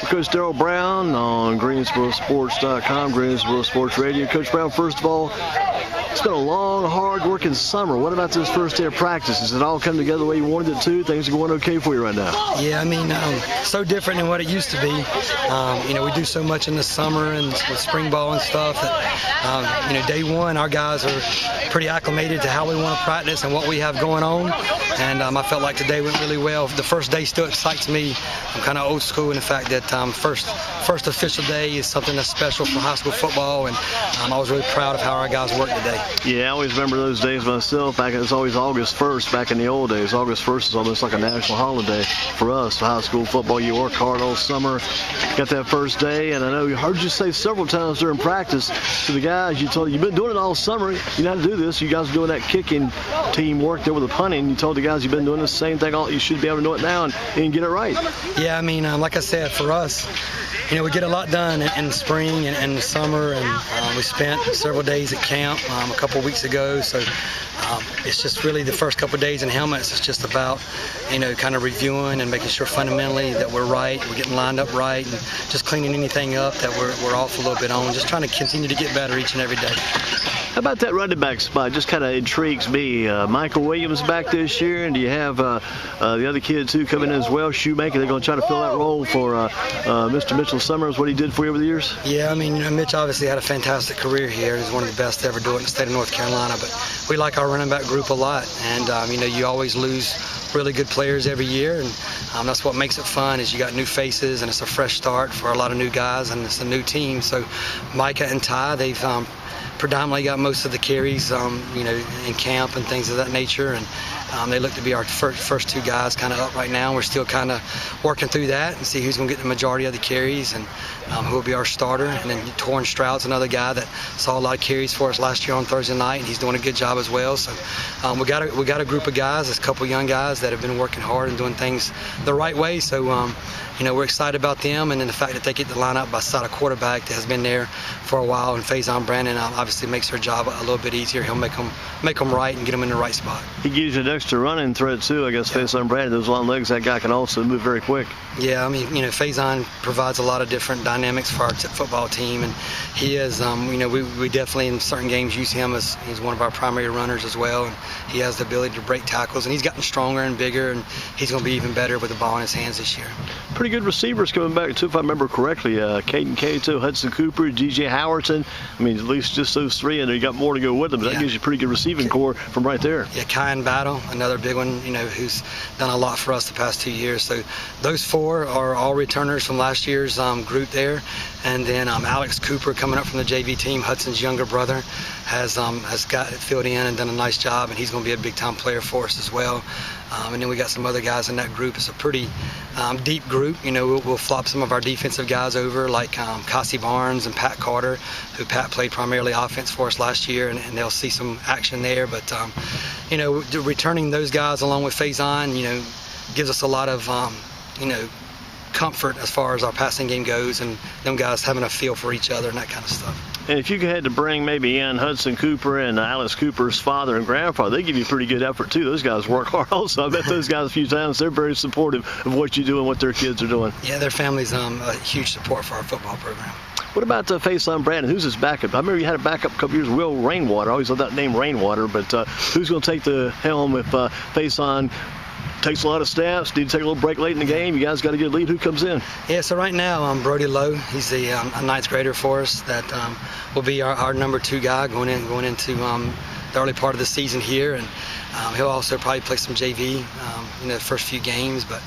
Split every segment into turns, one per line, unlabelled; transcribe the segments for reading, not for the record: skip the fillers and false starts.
Coach Daryl Brown on GreensboroSports.com, Greensboro Sports Radio. Coach Brown, first of all, it's been a long, hard-working summer. What about this first day of practice? Does it all come together the way you wanted it to? Things are going okay for you right now?
Yeah, I mean, so different than what it used to be. We do so much in the summer and with spring ball and stuff that, day one, our guys are pretty acclimated to how we want to practice and what we have going on. And I felt like today went really well. The first day still excites me. I'm kind of old school in the fact that first official day is something that's special for high school football, and I was really proud of how our guys worked today.
Yeah, I always remember those days myself. It was always August 1st back in the old days. August 1st is almost like a national holiday for us, high school football. You work hard all summer, got that first day, and I know I heard you say several times during practice to the guys, you told you've been doing it all summer. You know how to do this. You guys are doing that kicking team work there with the punting. You told the guys you've been doing the same thing. You should be able to know it now and get it right.
Yeah, I mean, like I said, for us, we get a lot done in the spring and the summer, and we spent several days at camp a couple weeks ago. So it's just really the first couple of days in helmets. It's just about, kind of reviewing and making sure fundamentally that we're right, we're getting lined up right, and just cleaning anything up that we're off a little bit on. Just trying to continue to get better each and every day.
How about that running back spot? Just kind of intrigues me. Michael Williams back this year, and do you have the other kid too coming in as well, Shoemaker? They're going to try to fill that role for Mr. Mitchell Summers, what he did for you over the years?
Yeah, I mean, Mitch obviously had a fantastic career here. He's one of the best to ever do it in the state of North Carolina, but we like our running back group a lot, and you always lose really good players every year, and that's what makes it fun is you got new faces, and it's a fresh start for a lot of new guys, and it's a new team. So Micah and Ty, they've predominantly got most of the carries, in camp and things of that nature, and they look to be our first two guys kind of up right now. We're still kind of working through that and see who's going to get the majority of the carries and who will be our starter. And then Torrin Stroud's another guy that saw a lot of carries for us last year on Thursday night, and he's doing a good job as well. So we got a group of guys, a couple young guys that have been working hard and doing things the right way. So we're excited about them, and then the fact that they get to line up beside a quarterback that has been there for a while, and Faison Brandon obviously makes their job a little bit easier. He'll make them right and get them in the right spot.
He gives you an extra running threat too, I guess. Yeah. Faison Brandon, those long legs, that guy can also move very quick.
Yeah, I mean, Faison provides a lot of different dynamics for our football team, and he is, we definitely in certain games use him as he's one of our primary runners as well, and he has the ability to break tackles, and he's gotten stronger and bigger, and he's going to be even better with the ball in his hands this year.
Pretty good receivers coming back too, if I remember correctly. Caden Cato, Hudson Cooper, DJ Howerton. I mean, at least just those three, and you got more to go with them. But that gives you a pretty good receiving core from right there. Yeah,
Kyan Battle, another big one, who's done a lot for us the past 2 years. So those four are all returners from last year's group there. And then Alex Cooper coming up from the JV team, Hudson's younger brother, has got it filled in and done a nice job, and he's going to be a big-time player for us as well. And then we got some other guys in that group. It's a pretty deep group. We'll flop some of our defensive guys over, like Cassie Barnes and Pat Carter, who Pat played primarily offense for us last year, and they'll see some action there. But, returning those guys along with Faison, gives us a lot of, comfort as far as our passing game goes, and them guys having a feel for each other and that kind of stuff.
And if you had to bring maybe in Hudson Cooper and Alice Cooper's father and grandfather, they give you a pretty good effort too. Those guys work hard also. I met those guys a few times. They're very supportive of what you do and what their kids are doing.
Yeah, their family's a huge support for our football program.
What about Faison Brandon? Who's his backup? I remember you had a backup a couple years, Will Rainwater. I always love that name, Rainwater. But who's going to take the helm if Faison takes a lot of snaps? Need to take a little break late in the game? You guys got to get a lead. Who comes in?
Yeah, so right now, Brody Lowe. He's a ninth grader for us that will be our number 2 guy going into the early part of the season here, and he'll also probably play some JV the first few games, but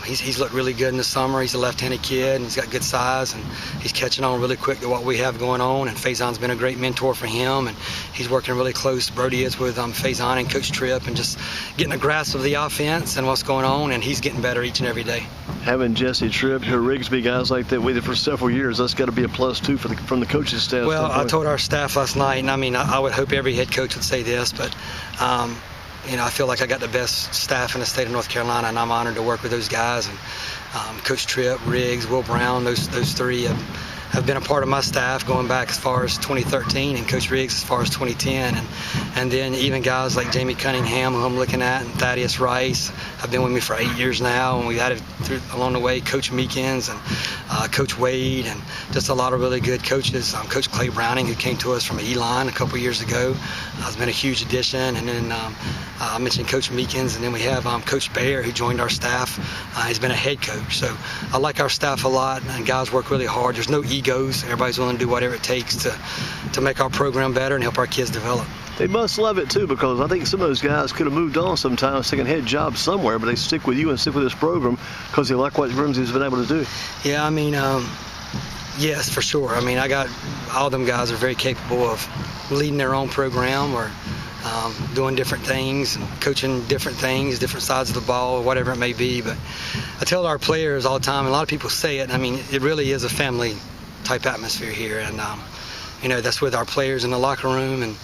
he's looked really good in the summer. He's a left-handed kid, and he's got good size, and he's catching on really quick to what we have going on, and Faison's been a great mentor for him, and he's working really close, Brody is, with Faison and Coach Tripp, and just getting a grasp of the offense and what's going on, and he's getting better each and every day. Having
Jesse Tripp, Rigsby, guys like that with you for several years, that's got to be a plus too from the coaching staff.
Well, I told our staff last night, and I would hope every head coach would say this, but I feel like I got the best staff in the state of North Carolina, and I'm honored to work with those guys. And Coach Tripp, Riggs, Will Brown, those three have been a part of my staff going back as far as 2013, and Coach Riggs as far as 2010, and then even guys like Jamie Cunningham, who I'm looking at, and Thaddeus Rice, have been with me for 8 years now, and we've added along the way Coach Meekins and Coach Wade, and just a lot of really good coaches. Coach Clay Browning, who came to us from Elon a couple years ago, has been a huge addition. And then I mentioned Coach Meekins, and then we have Coach Bayer, who joined our staff. He's been a head coach. So I like our staff a lot, and guys work really hard. There's no egos. Everybody's willing to do whatever it takes to make our program better and help our kids develop.
They must love it too, because I think some of those guys could have moved on sometimes, taking head jobs somewhere, but they stick with you and stick with this program because they like what Grimsley's been able to do.
Yeah, I mean, yes, for sure. I mean, all them guys are very capable of leading their own program or doing different things, coaching different things, different sides of the ball, whatever it may be. But I tell our players all the time, and a lot of people say it, I mean, it really is a family type atmosphere here. And, that's with our players in the locker room, and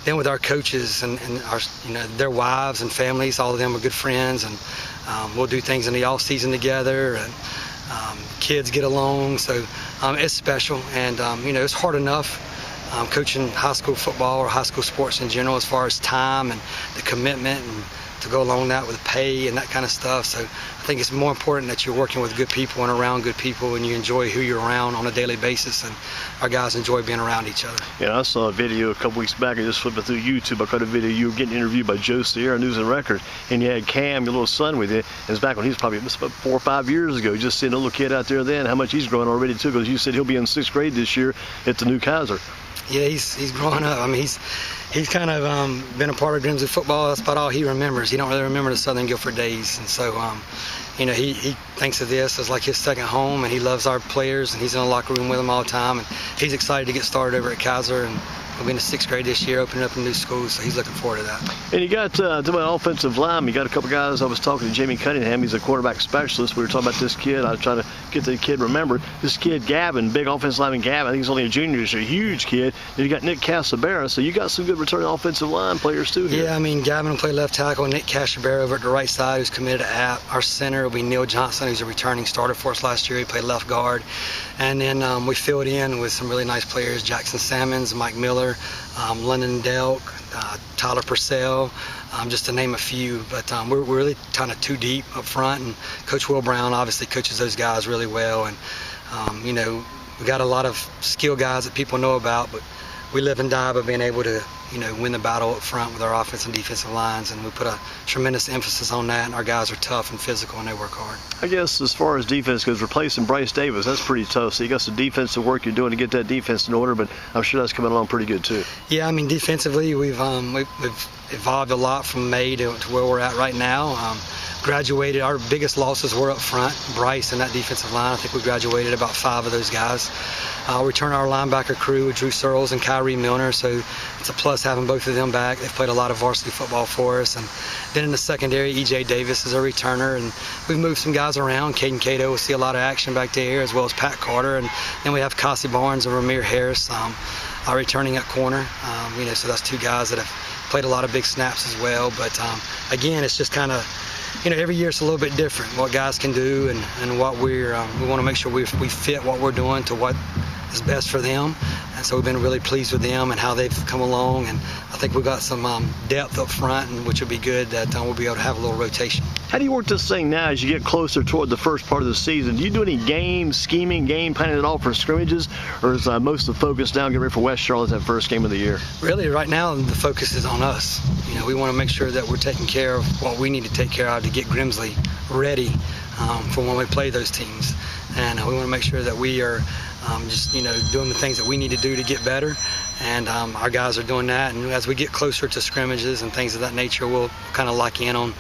then with our coaches and our, their wives and families. All of them are good friends, and we'll do things in the off season together, and kids get along. So it's special, and it's hard enough coaching high school football or high school sports in general, as far as time and the commitment and to go along that with pay and that kind of stuff. So I think it's more important that you're working with good people and around good people, and you enjoy who you're around on a daily basis, and our guys enjoy being around each other.
Yeah, I saw a video a couple weeks back. I just flipped it through YouTube. I caught a video. You were getting interviewed by Joe Sierra, News and Record, and you had Cam, your little son, with you. It was back when he was probably about 4 or 5 years ago. Just seeing a little kid out there then, how much he's growing already too, because you said he'll be in 6th grade this year at the new Kaiser.
Yeah, he's growing up. I mean, he's kind of been a part of Grimsley football. That's about all he remembers. He don't really remember the Southern Guilford days, and so he thinks of this as like his second home, and he loves our players, and he's in the locker room with them all the time, and he's excited to get started over at Kaiser, and he'll be in the 6th grade this year, opening up a new school, so he's looking forward to that.
And you got to an offensive line. You got a couple guys. I was talking to Jamie Cunningham. He's a quarterback specialist. We were talking about this kid. I was trying to get the kid remembered. This kid, Gavin, big offensive lineman Gavin. I think he's only a junior. He's a huge kid. Then you got Nick Casabera. So you got some good returning offensive line players too here.
Yeah, I mean, Gavin will play left tackle. Nick Casabera over at the right side, who's committed to App. Our center will be Neil Johnson, who's a returning starter for us last year. He played left guard. And then we filled in with some really nice players: Jackson Salmons, Mike Miller, London Delk, Tyler Purcell, just to name a few. But we're really kind of too deep up front, and Coach Will Brown obviously coaches those guys really well. And we got a lot of skill guys that people know about, but we live and die by being able to win the battle up front with our offensive and defensive lines, and we put a tremendous emphasis on that, and our guys are tough and physical, and they work hard.
I guess as far as defense goes, replacing Bryce Davis, that's pretty tough. So you got some defensive work you're doing to get that defense in order, but I'm sure that's coming along pretty good too.
Yeah, I mean, defensively we've evolved a lot from May to where we're at right now. Graduated, our biggest losses were up front, Bryce and that defensive line. I think we graduated about 5 of those guys. Return our linebacker crew with Drew Searles and Kyrie Milner, so it's a plus having both of them back. They've played a lot of varsity football for us. And then in the secondary, E.J. Davis is a returner, and we've moved some guys around. Caden Cato will see a lot of action back there, as well as Pat Carter, and then we have Cassie Barnes and Ramir Harris returning at corner. So that's 2 guys that have played a lot of big snaps as well. But again, it's just kind of, every year it's a little bit different what guys can do, and what we want to make sure we fit what we're doing to what is best for them. And so we've been really pleased with them and how they've come along, and I think we've got some depth up front, and which will be good, that we'll be able to have a little rotation.
How do you work this thing now as you get closer toward the first part of the season? Do you do any game planning at all for scrimmages, or is most of the focus now getting ready for West Charlotte, that first game of the year?
Really, right now the focus is on us. We want to make sure that we're taking care of what we need to take care of to get Grimsley ready for when we play those teams. And we want to make sure that we are just doing the things that we need to do to get better, and our guys are doing that. And as we get closer to scrimmages and things of that nature, we'll kind of lock in on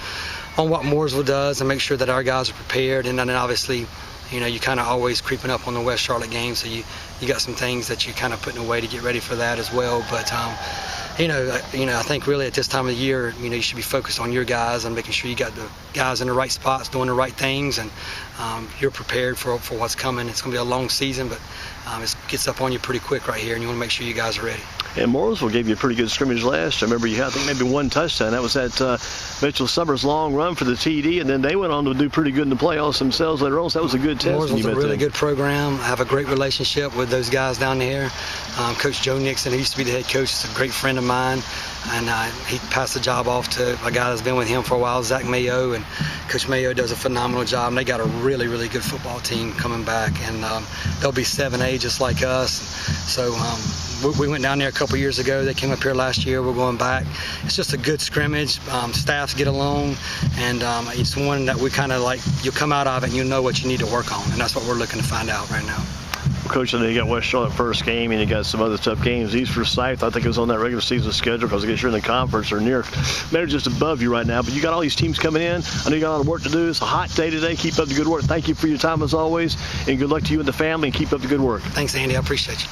what Mooresville does and make sure that our guys are prepared. And then obviously, you kind of always creeping up on the West Charlotte game, so you got some things that you kind of putting away to get ready for that as well. But I think really at this time of the year, you should be focused on your guys and making sure you got the guys in the right spots doing the right things, and you're prepared for what's coming. It's going to be a long season, but it gets up on you pretty quick right here, and you want to make sure you guys are ready.
And Mooresville gave you a pretty good scrimmage last year. I remember you had, I think, maybe one touchdown. That was that Mitchell Summers' long run for the TD, and then they went on to do pretty good in the playoffs themselves later on. So that was a good test.
Mooresville's a really good program. I have a great relationship with those guys down there. Coach Joe Nixon, who used to be the head coach, is a great friend of mine, and he passed the job off to a guy that's been with him for a while, Zach Mayo, and Coach Mayo does a phenomenal job, and they got a really, really good football team coming back, and they'll be 7A just like us. So we went down there a couple years ago. They came up here last year. We're going back. It's just a good scrimmage. Staffs get along, and it's one that we kind of like, you'll come out of it and you'll know what you need to work on, and that's what we're looking to find out right now.
Coach, I know you got West Charlotte first game, and you got some other tough games. East Forsyth, I think it was on that regular season schedule because I guess you're in the conference or near, maybe just above you right now. But you got all these teams coming in. I know you got a lot of work to do. It's a hot day today. Keep up the good work. Thank you for your time as always, and good luck to you and the family, and keep up the good work.
Thanks, Andy. I appreciate you.